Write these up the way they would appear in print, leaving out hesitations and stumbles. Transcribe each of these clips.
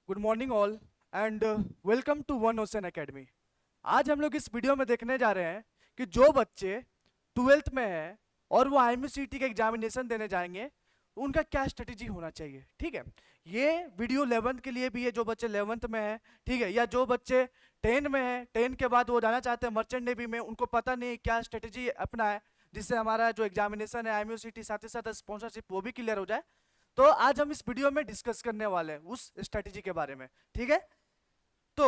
Good morning all and welcome to One Ocean Academy. आज हम लोग इस वीडियो में देखने जा रहे हैं कि जो बच्चे ट्वेल्थ में हैं और वो आईएमसीटी के एग्जामिनेशन देने जाएंगे उनका क्या स्ट्रेटेजी होना चाहिए। ठीक है, ये वीडियो 11th के लिए भी है, जो बच्चे 11th में हैं, ठीक है, या जो बच्चे 10 में हैं, 10 के बाद वो जाना चाहते हैं मर्चेंट नेवी में, उनको पता नहीं क्या स्ट्रेटेजी अपना है जिससे हमारा जो एग्जामिनेशन है आईएमसीटी साथ ही साथ स्पॉन्सरशिप वो भी क्लियर हो जाए। तो आज हम इस वीडियो में डिस्कस करने वाले हैं उस स्ट्रेटेजी के बारे में। ठीक है, तो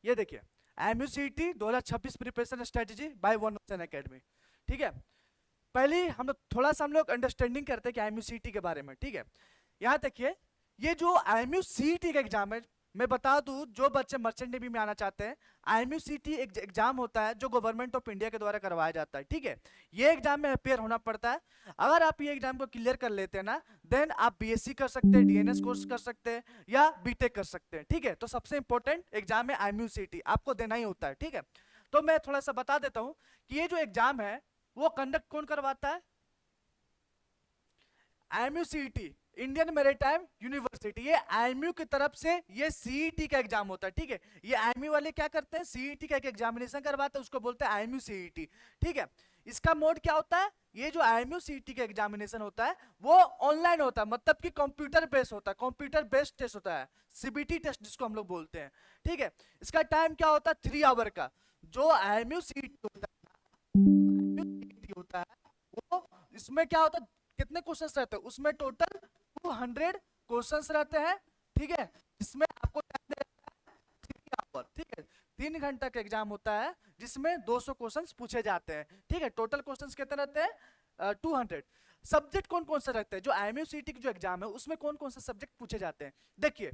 ये देखिए, एमयूसीटी 2026 preparation strategy by one Ocean academy. ठीक है, पहले हम लोग अंडरस्टैंडिंग करते हैं कि एमयूसीटी के बारे में। ठीक है, यहाँ देखिए, ये जो एमयूसीटी का एग्जाम है, मैं बता दूं जो बच्चे मर्चेंट नेवी में आना चाहते हैं, आईएमयूसीटी एक एग्जाम होता है जो गवर्नमेंट ऑफ इंडिया के द्वारा करवाया जाता है। ठीक है, ये एग्जाम में अपेयर होना पड़ता है। अगर आप ये एग्जाम को क्लियर कर लेते हैं ना, देन आप बीएससी कर सकते हैं, डीएनएस कोर्स कर सकते हैं या बीटेक कर सकते हैं। ठीक है, तो सबसे इंपॉर्टेंट एग्जाम है आईएमयूसीटी, आपको देना ही होता है। ठीक है, तो मैं थोड़ा सा बता देता हूं कि ये जो एग्जाम है वो कंडक्ट कौन करवाता है। आईएमयूसीटी, इंडियन मैरीटाइम यूनिवर्सिटी, ये आईएमयू की तरफ से ये सीईटी का एग्जाम होता है। ठीक है, ये आईएमयू वाले क्या करते हैं, सीईटी का एक एग्जामिनेशन करवाते हैं, उसको बोलते हैं आईएमयू सीईटी। ठीक है, इसका मोड क्या होता है, ये जो आईएमयू सीईटी का एग्जामिनेशन होता है वो ऑनलाइन होता है, मतलब कि कंप्यूटर बेस्ड होता है, कंप्यूटर बेस्ड टेस्ट होता है, सीबीटी टेस्ट जिसको हम लोग बोलते हैं। ठीक है, इसका टाइम क्या होता है, 3 आवर का। जो आईएमयू सीईटी होता है वो, इसमें क्या होता है, कितने क्वेश्चंस रहते हैं उसमें, टोटल 200 क्वेश्चंस रहते हैं। ठीक है, इसमें आपको टाइम देना है 3 आवर। ठीक है, 3 घंटा का एग्जाम होता है जिसमें 200 क्वेश्चंस पूछे जाते हैं। ठीक है, टोटल क्वेश्चंस कितने रहते हैं, 200। सब्जेक्ट कौन कौन से रहते हैं, जो आईएमयूसीटी की जो एग्जाम है उसमें कौन कौन से सब्जेक्ट पूछे जाते हैं। देखिए,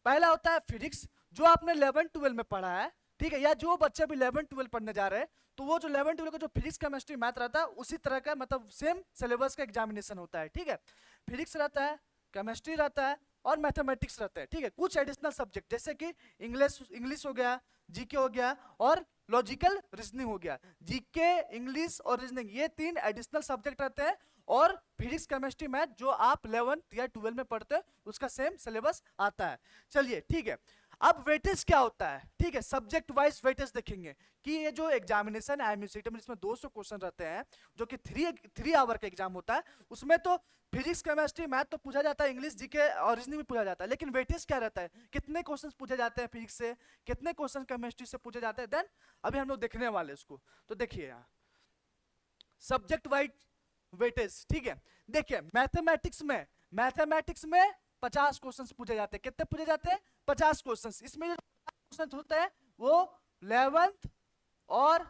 पहला होता है फिजिक्स, जो आपने 11-12 में पढ़ा है। ठीक है, या जो बच्चे भी 11-12 पढ़ने जा रहे हैं, तो वो जो 11-12 का जो फिजिक्स केमिस्ट्री मैथ रहता है उसी तरह का, मतलब सेम सिलेबस का एग्जामिनेशन होता है। ठीक है, फिजिक्स रहता है, केमिस्ट्री रहता है और मैथमेटिक्स रहता है। ठीक है, कुछ एडिशनल सब्जेक्ट जैसे कि इंग्लिश इंग्लिश हो गया, जीके हो गया और लॉजिकल रीजनिंग हो गया। जीके, इंग्लिश और रीजनिंग, ये 3 एडिशनल सब्जेक्ट रहते हैं। और फिजिक्स केमिस्ट्री मैथ जो आप 11th या 12 में पढ़ते हैं उसका सेम सिलेबस आता है। चलिए ठीक है, अब वेटेज क्या होता है। ठीक है, सब्जेक्ट वाइज वेटेज देखेंगे कि ये जो एग्जामिनेशन है आईएमयूसीटी में, इसमें 200 क्वेश्चन रहते हैं, जो कि 3 आवर का एग्जाम होता है। उसमें तो फिजिक्स केमिस्ट्री मैथ तो पूछा जाता है, इंग्लिश जीके और रीजनिंग भी पूछा जाता है, लेकिन वेटेज क्या रहता है, कितने क्वेश्चंस पूछे जाते हैं फिजिक्स से, कितने क्वेश्चन केमिस्ट्री से पूछे जाते हैं, देन अभी हम लोग देखने वाले इसको। तो देखिए यहाँ सब्जेक्ट वाइज वेटेज। ठीक है, देखिए मैथमेटिक्स में 50 क्वेश्चंस पूछे जाते हैं। कितने पूछे जाते हैं, 50 क्वेश्चंस। इसमें जो क्वेश्चन होता है वो 11th और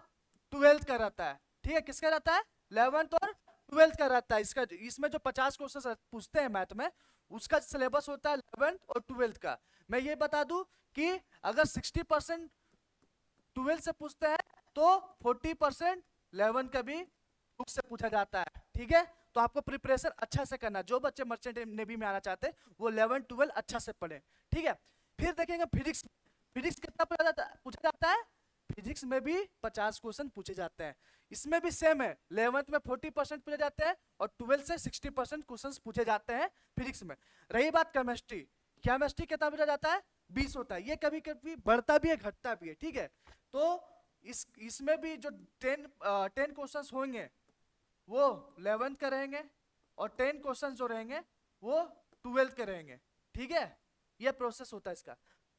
12th का रहता है। ठीक है, किसका रहता है, 11th और 12th का रहता है। इसमें जो 50 क्वेश्चन पूछते हैं मैथ में, उसका सिलेबस होता है 11th और 12th का। मैं ये बता दूं कि अगर 60% 12 से पूछते हैं तो 40% 11 का भी बुक से पूछा जाता है। ठीक है, तो आपको प्रिपरेशन अच्छा से करना, जो बच्चे मर्चेंट नेवी में आना चाहते हैं वो 11-12 अच्छा से पढ़े। ठीक है, फिर देखेंगे फिजिक्स। फिजिक्स कितना पूछा जाता है, फिजिक्स में भी 50 क्वेश्चन पूछे जाते हैं। इसमें भी सेम है, 11th में 40% पूछे जाते हैं और 12 से 60% क्वेश्चन पूछे जाते हैं फिजिक्स में। रही बात केमिस्ट्री, केमिस्ट्री कितना पूछा जाता है, 20 होता है। ये कभी कभी बढ़ता भी है घटता भी है। ठीक है, तो इसमें भी जो 10 क्वेश्चंस होंगे वो 11th का रहेंगे और 10 क्वेश्चन जो रहेंगे वो 12th के रहेंगे। ठीक है, ये प्रोसेस होता है इसका।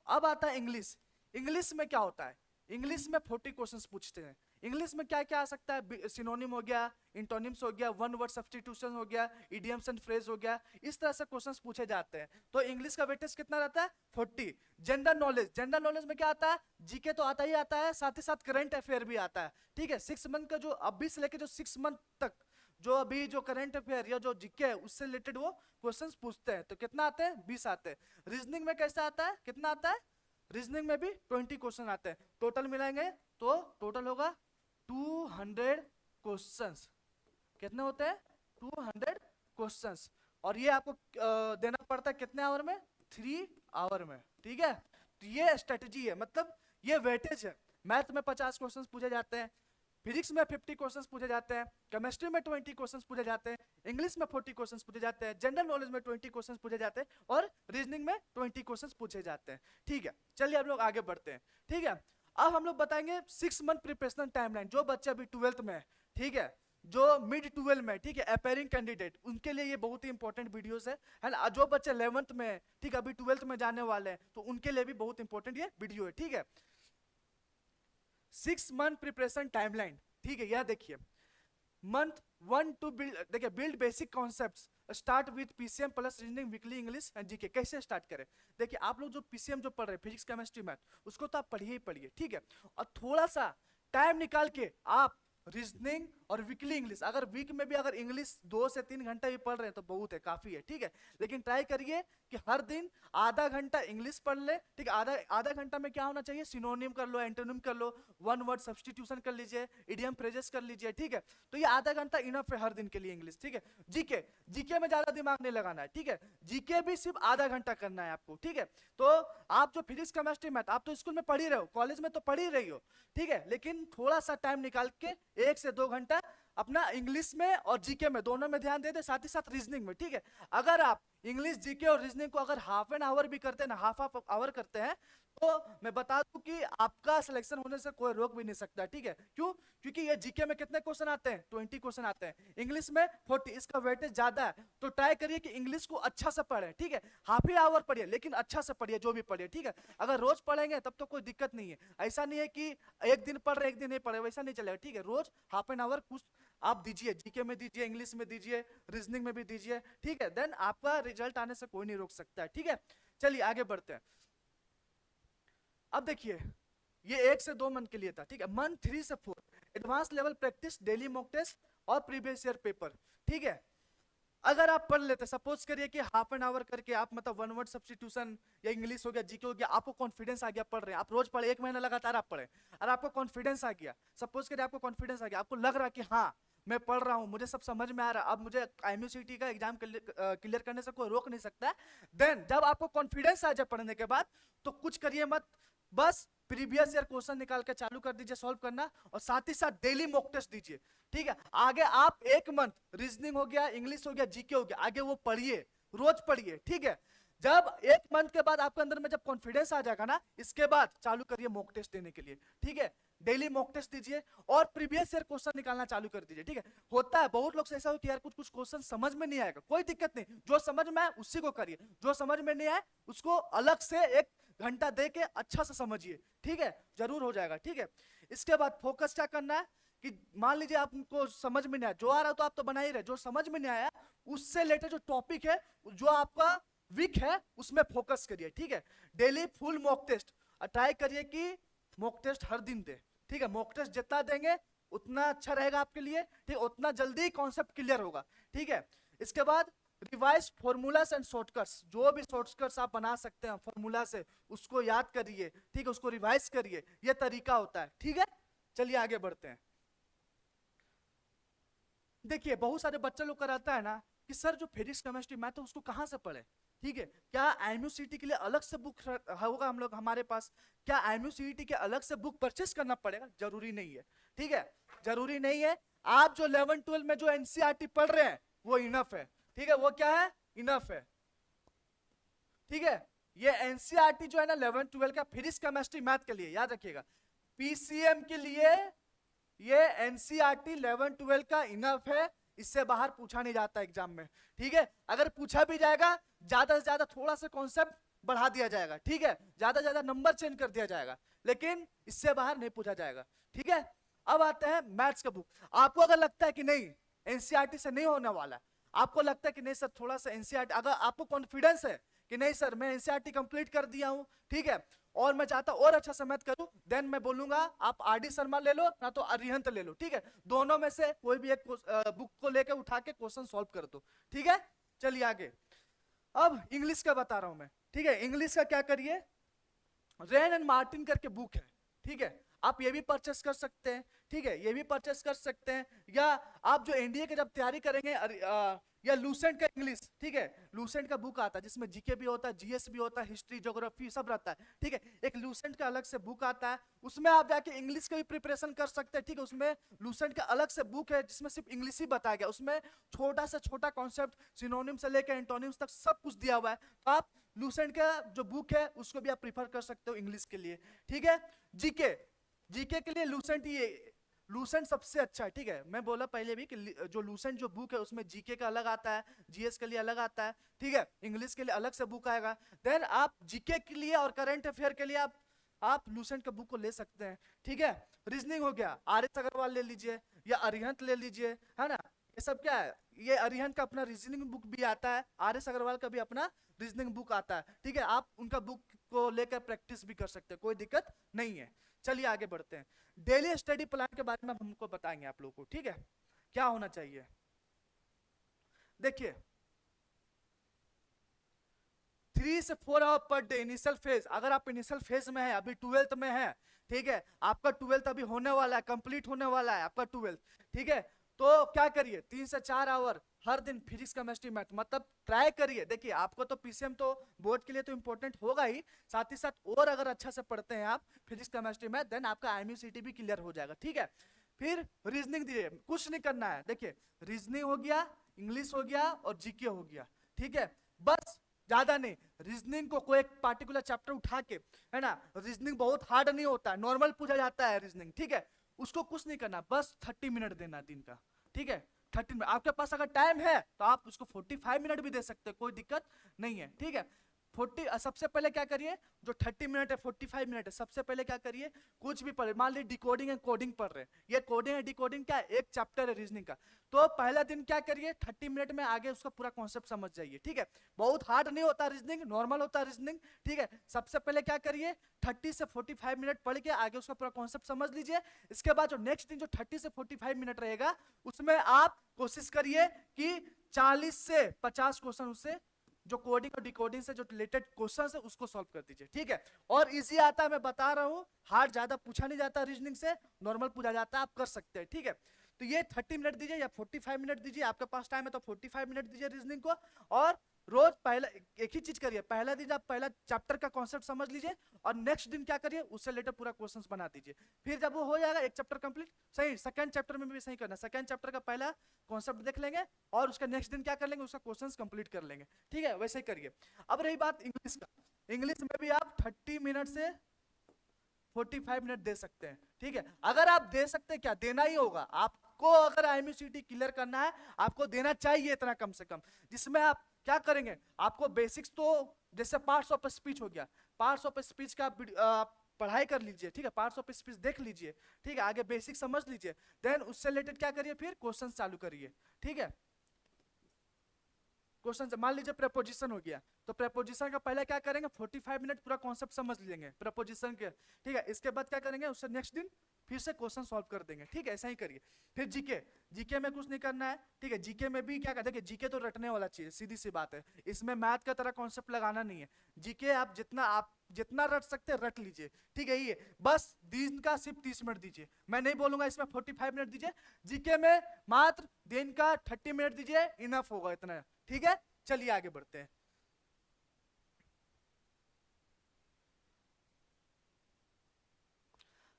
अब आता है इंग्लिश। इंग्लिश में क्या होता है, इंग्लिश में 40 क्वेश्चंस पूछते हैं। इंग्लिश में क्या क्या आ सकता है, सिनोनिम हो गया, इंटोनिम्स हो गया, वन वर्ड सब्स्टिट्यूशन हो गया, इडियम्स एंड फ्रेज हो गया, इस तरह से क्वेश्चंस पूछे जाते हैं। तो इंग्लिश का वेटेज कितना रहता है, 40। जनरल नॉलेज, जनरल नॉलेज में क्या आता है, जीके तो आता ही आता है, साथ ही साथ करंट अफेयर भी आता है। ठीक है, 6 मंथ का जो अभी से लेकर जो 6 मंथ तक जो अभी जो करंट अफेयर या जो जीके है उससे रिलेटेड वो क्वेश्चंस पूछते हैं। तो कितना आते हैं, 20 आते हैं। रीजनिंग में कैसा आता है, कितना आता है, रीजनिंग में भी 20 क्वेश्चन आते हैं। टोटल मिलाएंगे तो टोटल होगा 200 क्वेश्चंस। कितने होते हैं, 200 क्वेश्चंस। और ये आपको देना पड़ता है कितने आवर में, 3 आवर में। ठीक है, तो ये स्ट्रेटेजी है, मतलब ये वेटेज है। मैथ में 50 क्वेश्चंस पूछे जाते हैं, फिजिक्स में 50 क्वेश्चंस पूछे जाते हैं, केमिस्ट्री में 20 क्वेश्चंस पूछे जाते हैं, इंग्लिश में 40 क्वेश्चंस पूछे जाते हैं, जनरल नॉलेज में 20 क्वेश्चंस पूछे जाते हैं और रीजनिंग में 20 क्वेश्चंस पूछे जाते हैं। ठीक है, चलिए हम लोग आगे बढ़ते हैं। ठीक है, अब हम लोग बताएंगे 6 मंथ प्रिपरेशन टाइमलाइन। जो बच्चे अभी 12th में है, ठीक है, जो मिड 12 में, ठीक है, अपेयरिंग कैंडिडेट, उनके लिए ये बहुत ही इंपॉर्टेंट वीडियोस है ना। जो बच्चे 11th में है, ठीक है, अभी 12th में जाने वाले हैं, तो उनके लिए भी बहुत इंपॉर्टेंट ये वीडियो है। ठीक है, 6 मंथ प्रिपरेशन टाइमलाइन। ठीक है, यह देखिए, मंथ 1 टू बिल्ड, देखिए, build basic concepts, start with PCM plus reasoning, weekly English and GK. कैसे स्टार्ट करें? देखिए, आप लोग जो पीसीएम जो पढ़ रहे हैं, फिजिक्स केमिस्ट्री मैथ, उसको तो आप पढ़िए ही पढ़िए, ठीक है, और थोड़ा सा टाइम निकाल के आप रीजनिंग और वीकली इंग्लिश, अगर वीक में भी अगर इंग्लिश 2 से 3 घंटा भी पढ़ रहे हैं तो बहुत है, काफी है। ठीक है, लेकिन ट्राई करिए कि हर दिन आधा घंटा इंग्लिश पढ़ ले। ठीक है, आधा घंटा में क्या होना चाहिए? सिनोनिम कर लो, एंटोनिम कर लो, वन वर्ड सब्स्टिट्यूशन कर लीजिए, इडियम फ्रेजेस कर लीजिए। ठीक है, तो ये आधा घंटा इनफ है हर दिन के लिए इंग्लिश। ठीक है, जीके, जीके में ज्यादा दिमाग नहीं लगाना है। ठीक है, जीके भी सिर्फ आधा घंटा करना है आपको। ठीक है, तो आप जो फिजिक्स केमिस्ट्री मैथ, आप तो स्कूल में पढ़ ही रहे हो, कॉलेज में तो पढ़ ही रही हो, ठीक है, लेकिन थोड़ा सा टाइम निकाल के 1 से 2 घंटा अपना इंग्लिश में और जीके में दोनों में ध्यान दे दे, साथ ही साथ रीजनिंग में। ठीक है, अगर आप इंग्लिश, जीके और रीजनिंग को अगर हाफ एन आवर भी करते हैं ना, हाफ आवर करते हैं, तो मैं बता दूं कि आपका सिलेक्शन होने से कोई रोक भी नहीं सकता। ठीक है, क्यों? क्योंकि ये जीके में कितने क्वेश्चन आते हैं? 20 क्वेश्चन आते हैं, इंग्लिश में 40, इसका वेटेज ज्यादा है। तो ट्राई करिए कि इंग्लिश को अच्छा से पढ़े। ठीक है, हाफ ही आवर पढ़िए, लेकिन अच्छा से पढ़िए, जो भी पढ़िए। ठीक है, अगर रोज पढ़ेंगे तब तो कोई दिक्कत नहीं है। ऐसा नहीं है कि एक दिन पढ़ रहे एक दिन नहीं पढ़े, वैसा नहीं चलेगा। ठीक है, रोज हाफ एन आवर कुछ आप दीजिए, जीके में दीजिए, इंग्लिश में दीजिए, रीजनिंग में भी दीजिए। ठीक है, देन आपका रिजल्ट आने से कोई नहीं रोक सकता है। ठीक है, चलिए आगे बढ़ते हैं। अब देखिए, ये 1 से 2 मंथ के लिए था। ठीक है, मंथ 3 से 4 advance level practice, daily mock test और प्रीवियस ईयर पेपर। ठीक है, अगर आप पढ़ लेते, सपोज करिए कि हाफ एन आवर करके आप मतलब वन वर्ड सब्स्टिट्यूशन या इंग्लिश हो गया, जीके हो गया, आपको कॉन्फिडेंस आ गया, पढ़ रहे हैं आप, रोज पढ़े, 1 महीना लगातार आप पढ़े और आपको कॉन्फिडेंस आ गया, सपोज करिए आपको कॉन्फिडेंस आ गया, आपको लग रहा कि हाँ मैं पढ़ रहा हूँ, मुझे सब समझ में आ रहा है, अब मुझे IMUCT का एग्जाम क्लियर करने से कोई रोक नहीं सकता। देन जब आपको कॉन्फिडेंस आ जाए पढ़ने के बाद, तो कुछ करिए मत, बस प्रीवियस ईयर क्वेश्चन निकाल के चालू कर दीजिए सॉल्व करना, और साथ ही साथ डेली मॉक टेस्ट दीजिए। ठीक है, आगे आप 1 मंथ रीजनिंग हो गया, इंग्लिश हो गया, जीके हो गया, आगे वो पढ़िए, रोज पढ़िए। ठीक है, जब 1 मंथ के बाद आपके अंदर में जब कॉन्फिडेंस आ जाएगा ना, इसके बाद चालू करिए मॉक टेस्ट देने के लिए। ठीक है, डेली मॉक टेस्ट दीजिए और प्रीवियस ईयर क्वेश्चन निकालना चालू कर दीजिए। ठीक है, होता है बहुत लोग से ऐसा हो कि यार कुछ कुछ क्वेश्चन समझ में नहीं आएगा, कोई दिक्कत नहीं, जो समझ में आए उसी को करिए, जो समझ में नहीं आए उसको अलग से 1 घंटा दे के अच्छा से समझिए। ठीक है, जरूर हो जाएगा। ठीक है, इसके बाद फोकस क्या करना है कि मान लीजिए आपको समझ में नहीं आया, जो आ रहा तो आप तो बना ही रहे, जो समझ में नहीं आया उससे रिलेटेड जो टॉपिक है, जो आपका वीक है, उसमें फोकस करिए। ठीक है, daily full mock test, try करिए कि मॉक टेस्ट हर दिन दे। ठीक है, मॉक टेस्ट जितना देंगे उतना अच्छा रहेगा आपके लिए। ठीक, उतना जल्दी कॉन्सेप्ट क्लियर होगा। ठीक है, इसके बाद रिवाइज फॉर्मूलास एंड शॉर्टकट्स, जो भी शॉर्टकट्स आप बना सकते हैं फॉर्मूला से, उसको याद करिए। ठीक है, उसको रिवाइज करिए, ये तरीका होता है। ठीक है, चलिए आगे बढ़ते हैं। देखिए, बहुत सारे बच्चे लोग का रहता है ना कि सर जो फिजिक्स केमिस्ट्री मैथ है उसको कहाँ से पढ़े? ठीक है, क्या IMUCT के लिए अलग से बुक होगा हम लोग हमारे पास? क्या IMUCT के अलग से बुक परचेस करना पड़ेगा? जरूरी नहीं है। ठीक है, जरूरी नहीं है। आप जो 11 12 में जो NCERT पढ़ रहे हैं वो इनफ है। ठीक है, वो क्या है? इनफ है। ठीक है, ये NCERT जो है ना 11 12 का फिजिक्स केमिस्ट्री मैथ के लिए, याद रखिएगा, PCM के लिए ये NCERT 11 12 का इनफ है, इससे बाहर पूछा नहीं जाता एग्जाम में। ठीक है, अगर पूछा भी जाएगा, ज्यादा से ज्यादा थोड़ा सा कॉन्सेप्ट बढ़ा दिया जाएगा। ठीक है, ज्यादा से ज्यादा नंबर चेंज कर दिया जाएगा, लेकिन इससे बाहर नहीं पूछा जाएगा। ठीक है, अब आते हैं मैथ्स का बुक। आपको अगर लगता है कि नहीं NCERT से नहीं होने वाला, आपको लगता है कि नहीं सर थोड़ा सा NCERT, अगर आपको कॉन्फिडेंस है कि नहीं सर मैं NCERT कंप्लीट कर दिया हूं, ठीक है, और मैं चाहता और अच्छा से मैथ करूं, देन मैं बोलूंगा आप RD शर्मा ले लो ना तो अरिहंत ले लो। ठीक है, दोनों में से कोई भी एक बुक को लेकर उठा के क्वेश्चन सॉल्व कर दो। ठीक है, चलिए आगे। अब इंग्लिश का बता रहा हूं मैं। ठीक है, इंग्लिश का क्या करिए, रेन एंड मार्टिन करके बुक है। ठीक है, आप ये भी परचेस कर सकते हैं। ठीक है, ये भी परचेस कर सकते हैं, या आप जो NDA की जब तैयारी करेंगे या लूसेंट का इंग्लिश, ठीक है, लूसेंट का बुक आता है जिसमें जीके भी होता है, जीएस भी होता है, हिस्ट्री ज्योग्राफी सब रहता है, ठीक है। एक लूसेंट का अलग से बुक आता है, उसमें आप जाके इंग्लिश का भी प्रिपरेशन कर सकते हैं, ठीक है। उसमें लूसेंट का अलग से बुक है जिसमें सिर्फ इंग्लिश ही बताया गया, उसमें छोटा से छोटा कॉन्सेप्ट सिनोनिम से लेकर एंटोनिम्स तक सब कुछ दिया हुआ है। तो आप लूसेंट का जो बुक है उसको भी आप प्रीफर कर सकते हो इंग्लिश के लिए, ठीक है। जीके, जीके के लिए लूसेंट ये लूसेंट सबसे अच्छा है, ठीक है। मैं बोला पहले भी कि जो लूसेंट जो बुक है उसमें जीके का अलग आता है, जीएस के लिए अलग आता है, ठीक है, इंग्लिश के लिए अलग से बुक आएगा। देन आप जीके के लिए और करंट अफेयर के लिए आप लूसेंट का बुक को ले सकते हैं, ठीक है। रीजनिंग हो गया, आर.एस. अग्रवाल ले लीजिए या अरिहंत ले लीजिए, है ना। ये सब क्या है, ये अरिहंत का अपना रीजनिंग बुक भी आता है, आर.एस. अग्रवाल का भी अपना रीजनिंग बुक आता है, ठीक है। आप उनका बुक को लेकर प्रैक्टिस भी कर सकते हैं, कोई दिक्कत नहीं है। चलिए आगे बढ़ते हैं। डेली स्टडी प्लान के बारे में हमको बताएंगे आप लोगों को, ठीक है, क्या होना चाहिए। देखिए 3 से 4 our per day initial phase, अगर आप इनिशियल फेज में है, अभी 12th में है, ठीक है, आपका 12th अभी होने वाला है, कंप्लीट होने वाला है आपका 12th, ठीक है। तो क्या करिए, 3 से 4 आवर हर दिन फिजिक्स केमिस्ट्री मैथ, मतलब ट्राई करिए। देखिए आपको तो पीसीएम तो बोर्ड के लिए तो इंपॉर्टेंट होगा ही, साथ ही साथ और अगर अच्छा से पढ़ते हैं आप फिजिक्स केमिस्ट्री मैथ, देन आपका आईएमयूसीटी भी क्लियर हो जाएगा, ठीक है। फिर रीजनिंग दीजिए, कुछ नहीं करना है। देखिए रीजनिंग हो गया, इंग्लिश हो गया और जीके हो गया, ठीक है, बस ज्यादा नहीं। रीजनिंग को कोई एक पार्टिकुलर चैप्टर उठा के, है ना, रीजनिंग बहुत हार्ड नहीं होता है, नॉर्मल पूछा जाता है रीजनिंग, ठीक है, उसको कुछ नहीं करना, बस 30 मिनट देना दिन का, ठीक है। 30 मिनट आपके पास अगर टाइम है तो आप उसको 45 मिनट भी दे सकते हैं, कोई दिक्कत नहीं है, ठीक है। 40 सबसे पहले क्या करिए, जो 30 मिनट है 45 मिनट है, सबसे पहले क्या करिए, कुछ भी पढ़े, मान लीजिए डिकोडिंग एंड कोडिंग पढ़ रहे हैं, ये कोडिंग एंड डिकोडिंग क्या है, एक चैप्टर है रीजनिंग का। तो पहला दिन क्या करिए, 30 मिनट में आगे उसका पूरा कॉन्सेप्ट समझ जाइए, ठीक है। बहुत हार्ड नहीं होता रीजनिंग, नॉर्मल होता है रीजनिंग, ठीक है। सबसे पहले क्या करिए, 30 से 45 मिनट पढ़ के आगे उसका पूरा कॉन्सेप्ट समझ लीजिए। इसके बाद जो नेक्स्ट दिन जो 30 से 45 मिनट रहेगा, उसमें आप कोशिश करिए कि 40 से 50 क्वेश्चन उससे जो कोडिंग और डिकोडिंग से जो रिलेटेड क्वेश्चन है उसको सॉल्व कर दीजिए, ठीक है। और इजी आता है, मैं बता रहा हूं, हार्ड ज्यादा पूछा नहीं जाता रीजनिंग से, नॉर्मल पूछा जाता है, आप कर सकते हैं, ठीक है। तो ये 30 मिनट दीजिए या 45 मिनट दीजिए, आपके पास टाइम है तो 45 मिनट दीजिए रीजनिंग को। और रोज पहला एक ही चीज करिए, पहला दिन आप पहला चैप्टर का कॉन्सेप्ट समझ लीजिए और नेक्स्ट दिन क्या करिए, उससे रिलेटेड पूरा क्वेश्चंस बना दीजिए। फिर जब वो हो जाएगा एक चैप्टर कंप्लीट, सही सेकंड चैप्टर में भी सही करना, सेकंड चैप्टर का पहला कॉन्सेप्ट देख लेंगे और उसका नेक्स्ट दिन क्या कर लेंगे, उसका क्वेश्चंस कंप्लीट कर लेंगे, ठीक है, वैसे ही करिए। अब रही बात इंग्लिश का, इंग्लिश में भी आप 30 मिनट से 45 मिनट दे सकते हैं, ठीक है। अगर आप दे सकते हैं, क्या देना ही होगा आपको, अगर आईएमयूसीटी क्लियर करना है आपको देना चाहिए इतना कम से कम, जिसमें आप क्या करेंगे, आपको बेसिक्स तो जैसे पार्ट्स ऑफ स्पीच हो गया, पार्ट्स ऑफ स्पीच का आप पढ़ाई कर लीजिए, ठीक है, पार्ट्स ऑफ स्पीच देख लीजिए, ठीक है, आगे बेसिक समझ लीजिए, देन उससे रिलेटेड क्या करिए, फिर क्वेश्चन चालू करिए, ठीक है। क्वेश्चन मान लीजिए प्रेपोजिशन हो गया, तो प्रेपोजिशन का पहले क्या करेंगे, 45 मिनट पूरा कॉन्सेप्ट समझ लेंगे प्रेपोजिशन के, ठीक है। इसके बाद क्या करेंगे, उससे नेक्स्ट दिन फिर से क्वेश्चन सॉल्व कर देंगे, ठीक है, ऐसा ही करिए। फिर जीके, जीके में कुछ नहीं करना है, ठीक है। जीके में भी क्या कहते हैं, जीके तो रटने वाला चीज, सीधी सी बात है, इसमें मैथ का तरह कॉन्सेप्ट लगाना नहीं है। जीके आप जितना रट सकते हैं रट लीजिए, ठीक है। ये बस दिन का सिर्फ 30 मिनट दीजिए, मैं नहीं बोलूंगा इसमें 45 मिनट दीजिए, जीके में मात्र दिन का 30 मिनट दीजिए, इनफ होगा इतना, ठीक है। चलिए आगे बढ़ते हैं।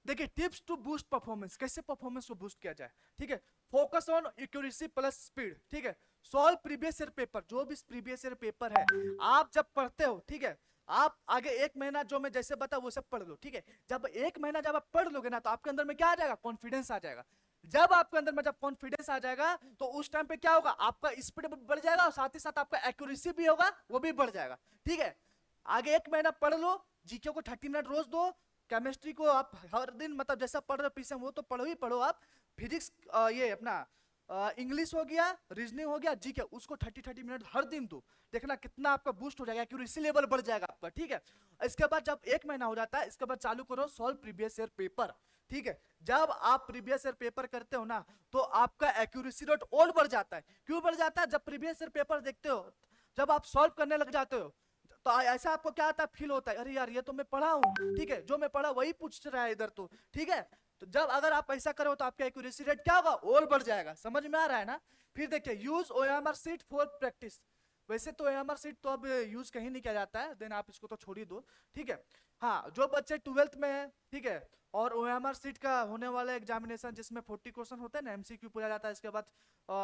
देखिए टिप्स टू बूस्ट परफॉर्मेंस, कैसे परफॉर्मेंस को बूस्ट किया जाए, ठीक है। Focus on accuracy plus speed, ठीक है। सॉल्व प्रीवियस ईयर पेपर, जो भी प्रीवियस ईयर पेपर है आप जब पढ़ते हो, ठीक है, आप आगे एक महीना जो मैं जैसे बता वो सब पढ़ लो, ठीक है। जब एक महीना जब आप पढ़ लोगे ना तो आपके अंदर में क्या आ जाएगा, कॉन्फिडेंस आ जाएगा। जब आपके अंदर में जब कॉन्फिडेंस आ जाएगा तो उस टाइम पे क्या होगा, आपका स्पीड बढ़ जाएगा और साथ ही साथ आपका एक्यूरेसी भी होगा, वो भी बढ़ जाएगा, ठीक है। आगे एक महीना पढ़ लो, जीके को 30 मिनट रोज दो, केमिस्ट्री को आप हर दिन मतलब जैसा पढ़ रहे पीछे वो तो पढ़ो ही पढ़ो आप, फिजिक्स ये अपना इंग्लिश हो गया, रीजनिंग हो गया, जीके उसको 30 मिनट हर दिन दो, देखना कितना आपका बूस्ट हो जाएगा, एक्यूरेसी लेवल बढ़ जाएगा आपका, ठीक है। इसके बाद जब एक महीना हो जाता है, इसके बाद चालू करो सॉल्व प्रीवियस ईयर पेपर, ठीक है। जब आप प्रीवियस ईयर पेपर करते हो ना तो आपका एक्यूरेसी रेट और बढ़ जाता है। क्यों बढ़ जाता है, जब प्रीवियस ईयर पेपर देखते हो, जब आप सॉल्व करने लग जाते हो तो ऐसा आपको क्या आता है, फील होता है, अरे यार ये तो मैं पढ़ा हूं, ठीक है, जो मैं पढ़ा वही पूछ रहा है इधर तो, ठीक है। तो जब अगर आप ऐसा करो तो आपका एक्यूरेसी रेट क्या होगा, और बढ़ जाएगा। समझ में आ रहा है ना। फिर देखिए use OMR sheet for practice. वैसे तो ओएमआर शीट तो अब यूज कहीं नहीं किया जाता है, देन आप इसको तो छोड़ ही दो, ठीक है। हाँ, जो बच्चे 12th में है, ठीक है, और ओएमआर शीट का होने वाला एग्जामिनेशन जिसमें 40 क्वेश्चन होते हैं ना, एमसीक्यू पूरा जाता है, इसके बाद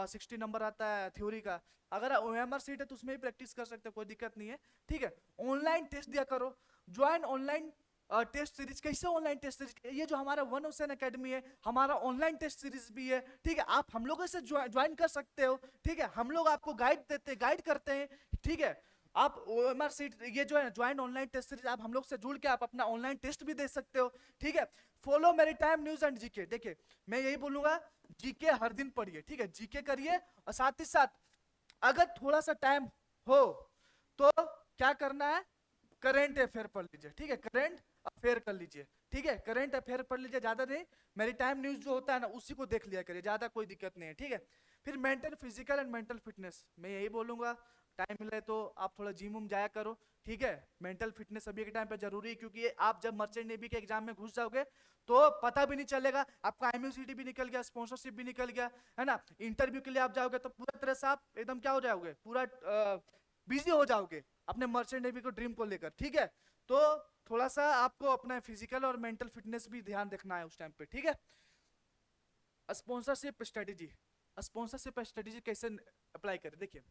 60 नंबर आता है थ्योरी का। अगर ओएमआर शीट है तो उसमें भी प्रैक्टिस कर सकते हो, कोई दिक्कत नहीं है, ठीक है। ऑनलाइन टेस्ट दिया करो, ज्वाइन ऑनलाइन टेस्ट सीरीज। कैसे ऑनलाइन टेस्ट सीरीज, ये जो हमारा वन ओशन एकेडमी है, हमारा ऑनलाइन टेस्ट सीरीज भी है, ठीक है। आप हम लोगों से ज्वाइन कर सकते हो, ठीक है। हम लोग आपको गाइड देते हैं, गाइड करते हैं, ठीक है। आप ओएमआर सीट ये जो है ज्वाइन ऑनलाइन टेस्ट सीरीज, आप हम लोग से जुड़ के आप अपना ऑनलाइन टेस्ट भी दे सकते हो, ठीक है। Follow maritime news and GK. देखिए मैं यही बोलूंगा, जीके हर दिन पढ़िए, ठीक है, जीके करिए, और साथ ही साथ अगर थोड़ा सा टाइम हो तो क्या करना है, करेंट अफेयर पढ़ लीजिए, ठीक है, करंट अफेयर कर लीजिए, ठीक है, करंट अफेयर पढ़ लीजिए, ज्यादा नहीं। मैरीटाइम न्यूज जो होता है ना उसी को देख लिया करिए, ज्यादा कोई दिक्कत नहीं है, ठीक है। फिर mental physical and mental fitness, मैं यही बोलूंगा, टाइम मिले तो आप थोड़ा जिम उम जाया करो, ठीक है। मेंटल फिटनेस अभी के टाइम पे जरूरी है, क्योंकि आप जब मर्चेंट नेवी के एग्जाम में घुस जाओगे तो पता भी नहीं चलेगा, आपका एमयूसीटी भी निकल गया, स्पॉन्सरशिप भी निकल गया, है ना। इंटरव्यू के लिए आप जाओगे तो पूरा तरह से आप एकदम क्या हो जाओगे, पूरा बिजी हो जाओगे अपने मर्चेंट नेवी को ड्रीम को लेकर, ठीक है। तो थोड़ा सा आपको अपना फिजिकल और मेंटल फिटनेस भी ध्यान रखना है उस टाइम पे, ठीक है। स्पॉन्सरशिप स्ट्रेटेजी, स्पॉन्सरशिप स्ट्रेटेजी कैसे अप्लाई करें, देखिए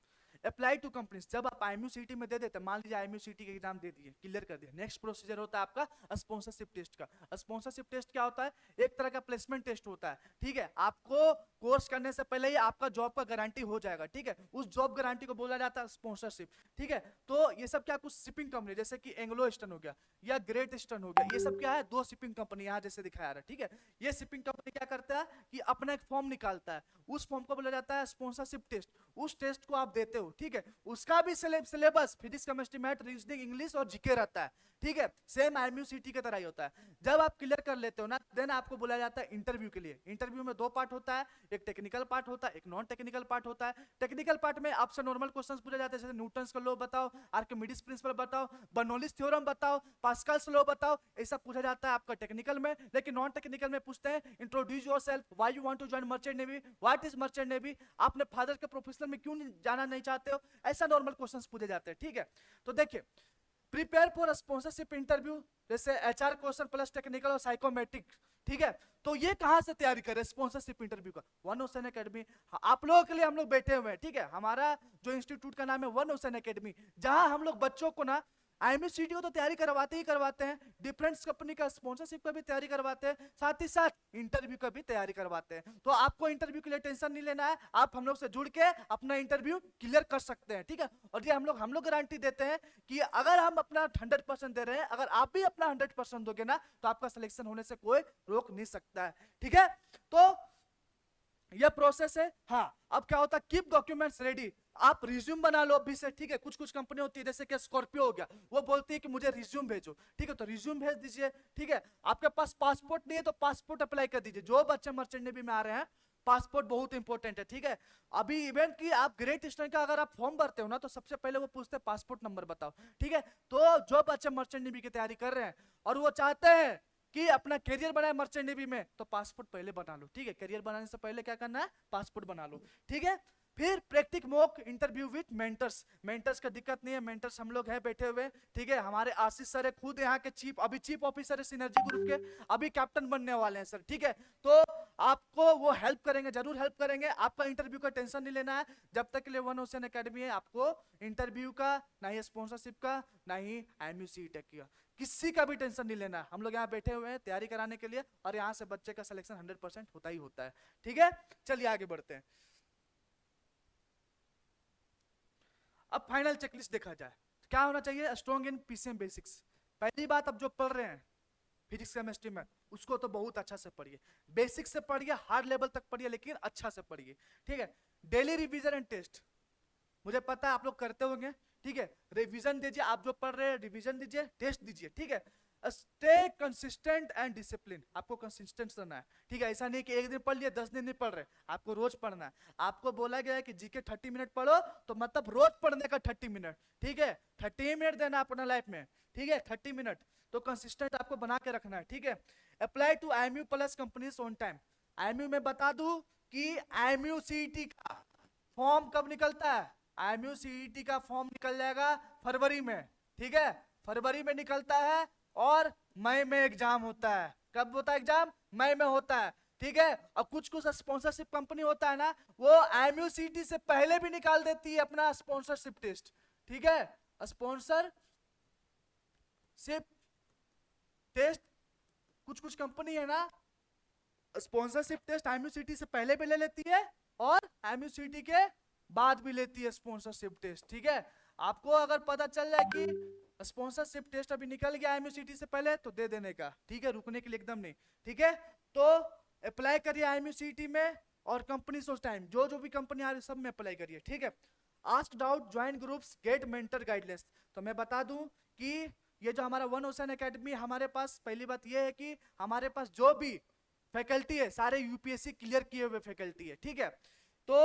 अप्लाई टू कंपनीज। जब आप आईएमयूसीटी में दे देते हैं, मान लीजिए आईएमयूसीटी के एग्जाम दे दिए, क्लियर कर दिया, नेक्स्ट प्रोसीजर होता है आपका स्पॉन्सरशिप टेस्ट का। स्पॉन्सरशिप टेस्ट क्या होता है, एक तरह का प्लेसमेंट टेस्ट होता है, ठीक है। आपको कोर्स करने से पहले ही आपका जॉब का गारंटी हो जाएगा, ठीक है। उस जॉब गारंटी को बोला जाता है स्पॉन्सरशिप, ठीक है। तो ये सब क्या, कुछ शिपिंग कंपनी जैसे कि एंग्लो ईस्टर्न हो गया या ग्रेट ईस्टर्न हो गया, ये सब क्या है, दो शिपिंग कंपनी यहाँ जैसे दिखाया रहा है, ठीक है। ये शिपिंग कंपनी क्या करता है कि अपना एक फॉर्म निकालता है, उस फॉर्म को बोला जाता है स्पॉन्सरशिप टेस्ट। उस टेस्ट को आप देते हो, ठीक है। उसका भी syllabus physics chemistry math reasoning English और जीके रहता है, ठीक है, सेम आईएमयूसीटी की तरह ही होता है। जब आप क्लियर कर लेते हो ना, देन आपको बुलाया जाता है इंटरव्यू के लिए। इंटरव्यू में दो पार्ट होता है, एक टेक्निकल पार्ट होता है, एक नॉन टेक्निकल पार्ट होता है। टेक्निकल पार्ट में आपसे नॉर्मल क्वेश्चंस पूछे जाते हैं, जैसे न्यूटन्स का लॉ बताओ, आर्किमिडीज प्रिंसिपल बताओ, बर्नौलीज थ्योरम बताओ, पास्कल्स लॉ बताओ, ऐसा पूछा जाता है आपका टेक्निकल में। लेकिन नॉन टेक्निकल में पूछते हैं introduce yourself, why you want to join merchant navy, what is merchant navy, आपने फादर के प्रोफेशनल में क्यों जाना नहीं चाहते हो, ऐसा नॉर्मल क्वेश्चंस पूछे जाते हैं, ठीक है। तो देखिए प्रिपेयर फॉर स्पॉन्सरशिप इंटरव्यू, जैसे एचआर क्वेश्चन प्लस टेक्निकल और साइकोमेट्रिक, ठीक है। तो ये कहां से तैयारी करें स्पॉन्सरशिप इंटरव्यू का, वन ओशन एकेडमी। आप लोगों के लिए हम लोग बैठे हुए हैं, ठीक है। हमारा जो इंस्टीट्यूट का नाम है वन ओशन एकेडमी, जहां हम लोग बच्चों को ना आईएमएससीटी को तो तैयारी करवाते ही करवाते हैं, डिफरेंस कंपनी का स्पॉन्सरशिप का भी तैयारी करवाते हैं, साथ ही साथ इंटरव्यू का भी तैयारी करवाते हैं। तो आपको इंटरव्यू के लिए टेंशन नहीं लेना है, आप हम लोग से जुड़ के अपना इंटरव्यू क्लियर कर सकते हैं, ठीक है। और ये हम लोग गारंटी देते हैं कि अगर हम अपना 100% दे रहे हैं, अगर आप भी अपना 100% दोगे ना, तो आपका सिलेक्शन होने से कोई रोक नहीं सकता है, ठीक है। तो यह प्रोसेस है। हाँ, अब क्या होता है, कीप डॉक्यूमेंट्स रेडी, आप रिज्यूम बना लो अभी से, ठीक है। कुछ कुछ कंपनी होती है जैसे कि स्कॉर्पियो हो गया, वो बोलती है कि मुझे रिज्यूम भेजो, ठीक है, तो रिज्यूम भेज दीजिए, ठीक है। आपके पास पासपोर्ट नहीं है तो पासपोर्ट अप्लाई कर दीजिए। जो बच्चे मर्चेंट नेवी में आ रहे हैं, पासपोर्ट बहुत इंपॉर्टेंट है, ठीक है। अभी इवेंट की आप ग्रेट ईस्टर्न का अगर आप फॉर्म भरते हो ना, तो सबसे पहले वो पूछते हैं पासपोर्ट नंबर बताओ, ठीक है। तो जो बच्चे मर्चेंट नेवी की तैयारी कर रहे हैं और वो चाहते हैं कि अपना करियर बनाए मर्चेंट नेवी में, तो पासपोर्ट पहले बना लो, ठीक है। करियर बनाने से पहले क्या करना है, पासपोर्ट बना लो, ठीक है। फिर practice mock interview with mentors. Mentors का दिक्कत नहीं है, मेंटर्स हम लोग हैं बैठे हुए, ठीक है। हमारे आशीष सर है, खुद यहाँ के चीफ, अभी चीफ ऑफिसर है सिनर्जी ग्रुप के, अभी कैप्टन बनने वाले हैं सर, ठीक है। तो आपको वो हेल्प करेंगे, जरूर हेल्प करेंगे। आपका इंटरव्यू का टेंशन नहीं लेना है, जब तक के लिए वन ओशन एकेडमी है, आपको इंटरव्यू का ना ही स्पॉन्सरशिप का ना ही आईएमयूसी टेक का, किसी का भी टेंशन नहीं लेना है। हम लोग यहाँ बैठे हुए हैं तैयारी कराने के लिए, और यहाँ से बच्चे का सिलेक्शन 100% होता ही होता है, ठीक है। चलिए आगे बढ़ते हैं। अब फाइनल चेकलिस्ट देखा जाए, क्या होना चाहिए, स्ट्रॉन्ग इन पीसीएम बेसिक्स। पहली बात, अब जो पढ़ रहे हैं फिजिक्स केमिस्ट्री में, उसको तो बहुत अच्छा से पढ़िए, बेसिक से पढ़िए, हार्ड लेवल तक पढ़िए, लेकिन अच्छा से पढ़िए, ठीक है। डेली रिवीजन एंड टेस्ट, मुझे पता है आप लोग करते होंगे, ठीक है। रिवीजन दीजिए, आप जो पढ़ रहे हैं रिवीजन दीजिए, टेस्ट दीजिए, ठीक है। स्टे कंसिस्टेंट एंड डिसिप्लिन, आपको कंसिस्टेंट रहना है, ठीक है। ऐसा नहीं कि एक दिन पढ़ लिया 10 दिन नहीं पढ़ रहे, आपको रोज पढ़ना है। आपको बोला गया है कि जीके 30 मिनट पढ़ो, तो मतलब रोज पढ़ने का 30 मिनट, ठीक है। 30 मिनट देना अपना लाइफ में, ठीक है 30 मिनट, तो कंसिस्टेंट आपको बना के रखना है, ठीक है। Apply to IMU plus companies on time. IMU में बता दूं कि IMU CET का फॉर्म कब निकलता है? IMU CET का फॉर्म निकल जाएगा फरवरी में, ठीक है, फरवरी में निकलता है और मई में एग्जाम होता है। कब होता है एग्जाम? मई में होता है, ठीक है। और कुछ कुछ स्पॉन्सरशिप कंपनी होता है ना, वो IMU CET से पहले भी निकाल देती है अपना स्पॉन्सरशिप टेस्ट, ठीक है। स्पॉन्सरशिप टेस्ट कुछ कुछ कंपनी है ना, स्पॉन्सरशिप टेस्ट IMU CET से पहले भी ले लेती है और IMU CET के बाद भी लेती है स्पॉन्सरशिप टेस्ट, ठीक है। आपको अगर पता चल जाए कि स्पॉन्सरशिप टेस्ट अभी निकल गया IMU CET से पहले, तो दे देने का, ठीक है, रुकने के लिए एकदम नहीं, ठीक है। तो अप्लाई करिए IMU CET में और कंपनी सोच टाइम, जो जो भी कंपनी आ रही है सब में अप्लाई करिए, ठीक है। Ask doubt, join groups, get mentor guidelines. तो मैं बता दूं कि ये जो हमारा वन ओशन एकेडमी, हमारे पास पहली बात ये है कि हमारे पास जो भी फैकल्टी है सारे यूपीएससी क्लियर किए हुए फैकल्टी है, ठीक है। तो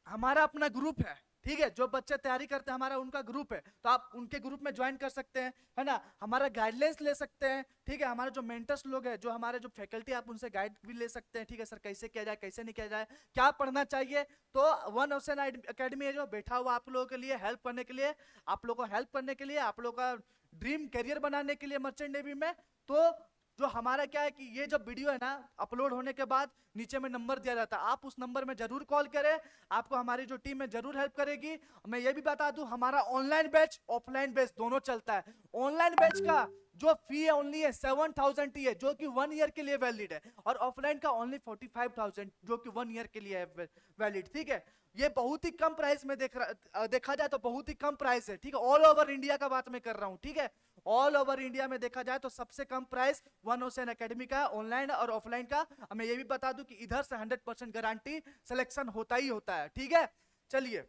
हमारा अपना ग्रुप है, ठीक है, जो बच्चे तैयारी करते हैं हमारा उनका ग्रुप है, तो आप उनके ग्रुप में ज्वाइन कर सकते हैं, है ना। हमारा गाइडलाइंस ले सकते हैं, ठीक है। हमारे जो मेंटर्स लोग हैं, जो हमारे जो फैकल्टी, आप उनसे गाइड भी ले सकते हैं, ठीक है। सर कैसे किया जाए, कैसे नहीं किया जाए, क्या पढ़ना चाहिए, तो वन ओशन एकेडमी है जो बैठा हुआ आप लोगों के लिए हेल्प करने के लिए, आप लोगों को हेल्प करने के लिए, आप लोगों का ड्रीम करियर बनाने के लिए मर्चेंट नेवी में। तो जो हमारा क्या है कि ये जब वीडियो है ना अपलोड होने के बाद नीचे में नंबर दिया जाता है, आप उस नंबर में जरूर कॉल करें, आपको हमारी जो टीम है जरूर हेल्प करेगी। मैं ये भी बता दूं, हमारा ऑनलाइन बैच ऑफलाइन बैच दोनों चलता है। ऑनलाइन बैच का जो फी है ओनली है 7000 है, जो कि 1 ईयर के लिए वैलिड है, और ऑफलाइन का ओनली 45,000 जो कि 1 ईयर के लिए है वैलिड, ठीक है। ये बहुत ही कम प्राइस में देखा जाए तो बहुत ही कम प्राइस है, ठीक है। ऑल ओवर इंडिया का बात मैं कर रहा हूं, ठीक है। ऑल ओवर इंडिया में देखा जाए तो सबसे कम प्राइस वन ओशन एकेडमी का, ऑनलाइन और ऑफलाइन का। मैं ये भी बता दूं कि इधर से 100% गारंटी सिलेक्शन होता ही होता है, ठीक है। चलिए,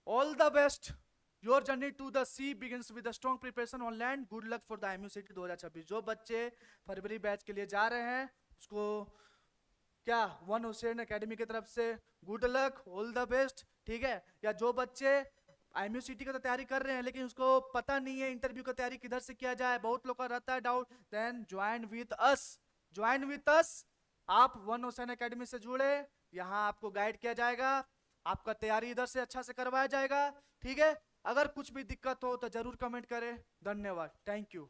all the best, your journey to the sea begins with a strong preparation on land, good luck for the IMU CET 2026। जो बच्चे फरवरी बैच के लिए जा रहे हैं उसको क्या वन ओशन एकेडमी की तरफ से good luck, all the best, ठीक है। या जो बच्चे IMU CET का तो तैयारी कर रहे हैं लेकिन उसको पता नहीं है इंटरव्यू का तैयारी किधर से किया जाए, बहुत लोग का रहता है doubt, then join with us, join with us. आप वन ओशन एकेडमी से जुड़े, यहाँ आपको गाइड किया जाएगा, आपका तैयारी इधर से अच्छा से करवाया जाएगा, ठीक है। अगर कुछ भी दिक्कत हो तो जरूर कमेंट करें। धन्यवाद, थैंक यू।